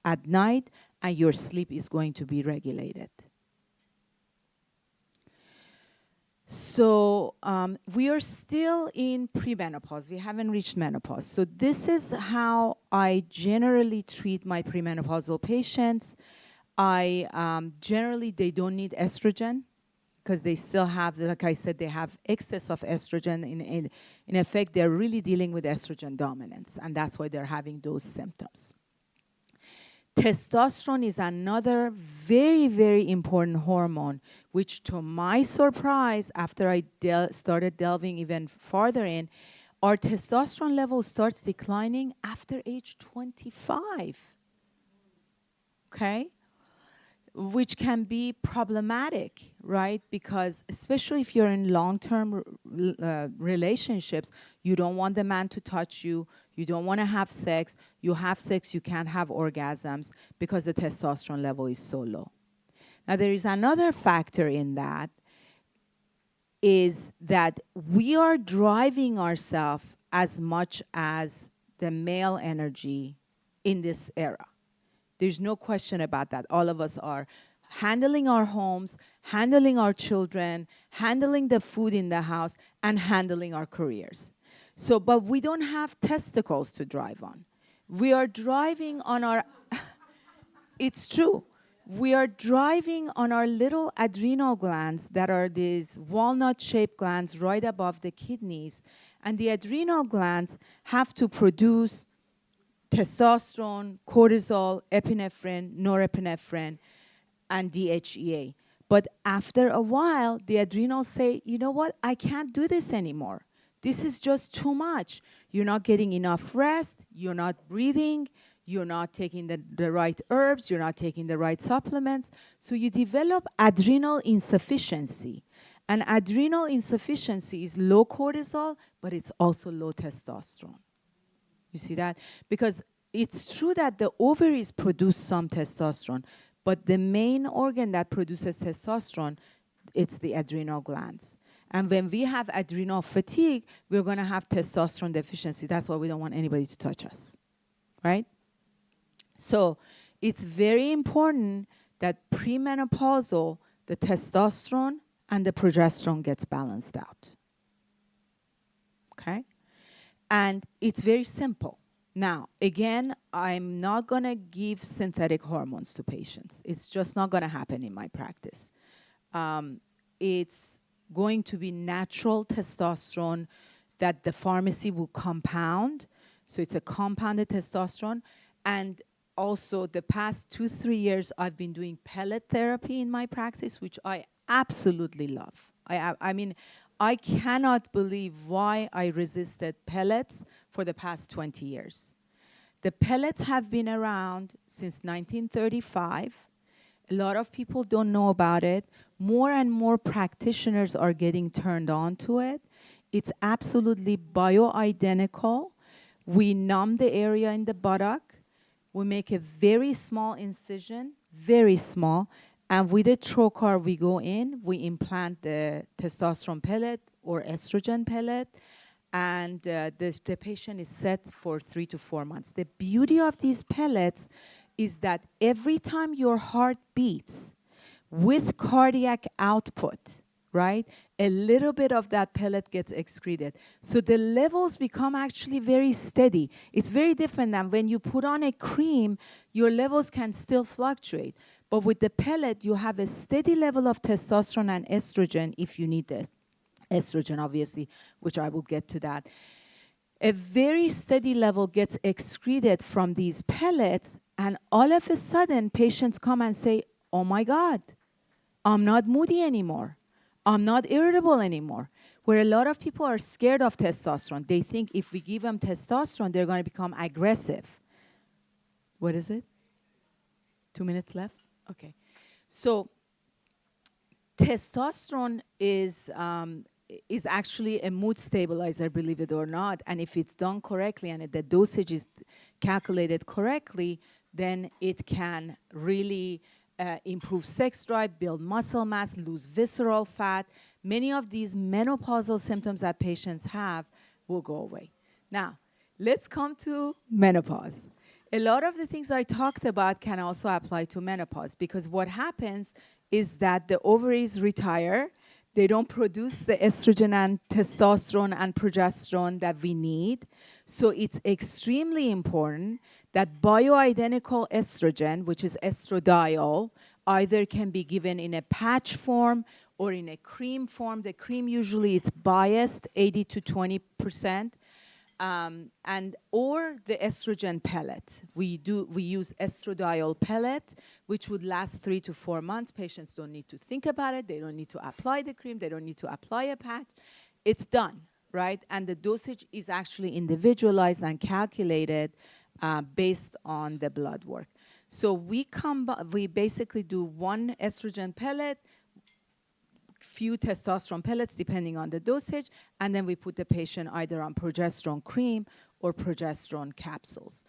at night, and your sleep is going to be regulated. So we are still in premenopause. We haven't reached menopause. So this is how I generally treat my premenopausal patients. Generally, they don't need estrogen because they still have, like I said, they have excess of estrogen. In effect, they're really dealing with estrogen dominance, and that's why they're having those symptoms. Testosterone is another very, very important hormone, which to my surprise, after I started delving even farther in, our testosterone level starts declining after age 25, okay? Which can be problematic, right? Because especially if you're in long-term relationships, you don't want the man to touch you, you don't want to have sex, you have sex, you can't have orgasms because the testosterone level is so low. Now there is another factor in that, is that we are driving ourselves as much as the male energy in this era. There's no question about that. All of us are handling our homes, handling our children, handling the food in the house, and handling our careers. So, but we don't have testicles to drive on. We are driving on our, it's true. We are driving on our little adrenal glands that are these walnut-shaped glands right above the kidneys. And the adrenal glands have to produce testosterone, cortisol, epinephrine, norepinephrine, and DHEA. But after a while, the adrenals say, you know what, I can't do this anymore. This is just too much. You're not getting enough rest, you're not breathing, you're not taking the right herbs, you're not taking the right supplements. So you develop adrenal insufficiency. And adrenal insufficiency is low cortisol, but it's also low testosterone. You see that? Because it's true that the ovaries produce some testosterone, but the main organ that produces testosterone, it's the adrenal glands. And when we have adrenal fatigue, we're going to have testosterone deficiency. That's why we don't want anybody to touch us, right? So it's very important that premenopausal, the testosterone and the progesterone gets balanced out, okay? And it's very simple. Now, again, I'm not going to give synthetic hormones to patients. It's just not going to happen in my practice. It's going to be natural testosterone that the pharmacy will compound. So it's a compounded testosterone. And also, the past 2-3 years, I've been doing pellet therapy in my practice, which I absolutely love. I mean, I cannot believe why I resisted pellets for the past 20 years. The pellets have been around since 1935. A lot of people don't know about it. More and more practitioners are getting turned on to it. It's absolutely bioidentical. We numb the area in the buttock. We make a very small incision, very small, and with a trocar, we go in, we implant the testosterone pellet or estrogen pellet, and the patient is set for 3 to 4 months. The beauty of these pellets is that every time your heart beats with cardiac output, right, a little bit of that pellet gets excreted. So the levels become actually very steady. It's very different than when you put on a cream, your levels can still fluctuate. But with the pellet, you have a steady level of testosterone and estrogen, if you need the estrogen, obviously, which I will get to that. A very steady level gets excreted from these pellets, and all of a sudden, patients come and say, oh my God, I'm not moody anymore. I'm not irritable anymore. Where a lot of people are scared of testosterone. They think if we give them testosterone, they're going to become aggressive. What is it? 2 minutes left? Okay. So testosterone is actually a mood stabilizer, believe it or not. And if it's done correctly and the dosage is calculated correctly, then it can really improve sex drive, build muscle mass, lose visceral fat. Many of these menopausal symptoms that patients have will go away. Now, let's come to menopause. A lot of the things I talked about can also apply to menopause, because what happens is that the ovaries retire. They don't produce the estrogen and testosterone and progesterone that we need. So it's extremely important that bioidentical estrogen, which is estradiol, either can be given in a patch form or in a cream form. The cream usually it's biased, 80 to 20%. And or the estrogen pellet. We use estradiol pellet, which would last 3 to 4 months. Patients don't need to think about it. They don't need to apply the cream. They don't need to apply a patch. It's done, right? And the dosage is actually individualized and calculated based on the blood work. So we basically do one estrogen pellet, few testosterone pellets depending on the dosage, and then we put the patient either on progesterone cream or progesterone capsules.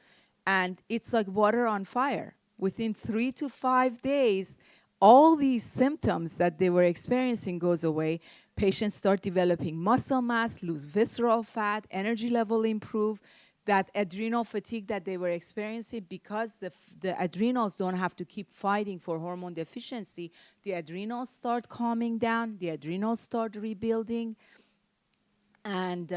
And it's like water on fire. Within 3 to 5 days, all these symptoms that they were experiencing goes away. Patients start developing muscle mass, lose visceral fat, energy level improve. That adrenal fatigue that they were experiencing, because the adrenals don't have to keep fighting for hormone deficiency, the adrenals start calming down, the adrenals start rebuilding, and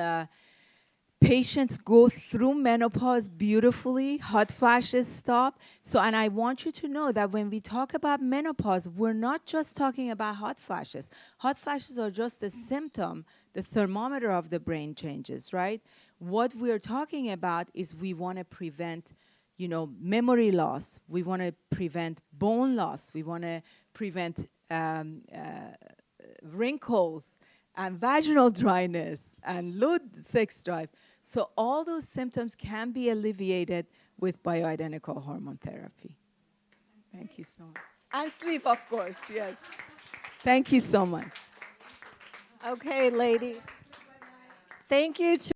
patients go through menopause beautifully, hot flashes stop. So, and I want you to know that when we talk about menopause, we're not just talking about hot flashes. Hot flashes are just a symptom. The thermometer of the brain changes, right? What we're talking about is we want to prevent, memory loss. We want to prevent bone loss. We want to prevent wrinkles and vaginal dryness and low sex drive. So all those symptoms can be alleviated with bioidentical hormone therapy. Thank you so much. And sleep, of course, yes. Thank you so much. Okay, lady. Thank you to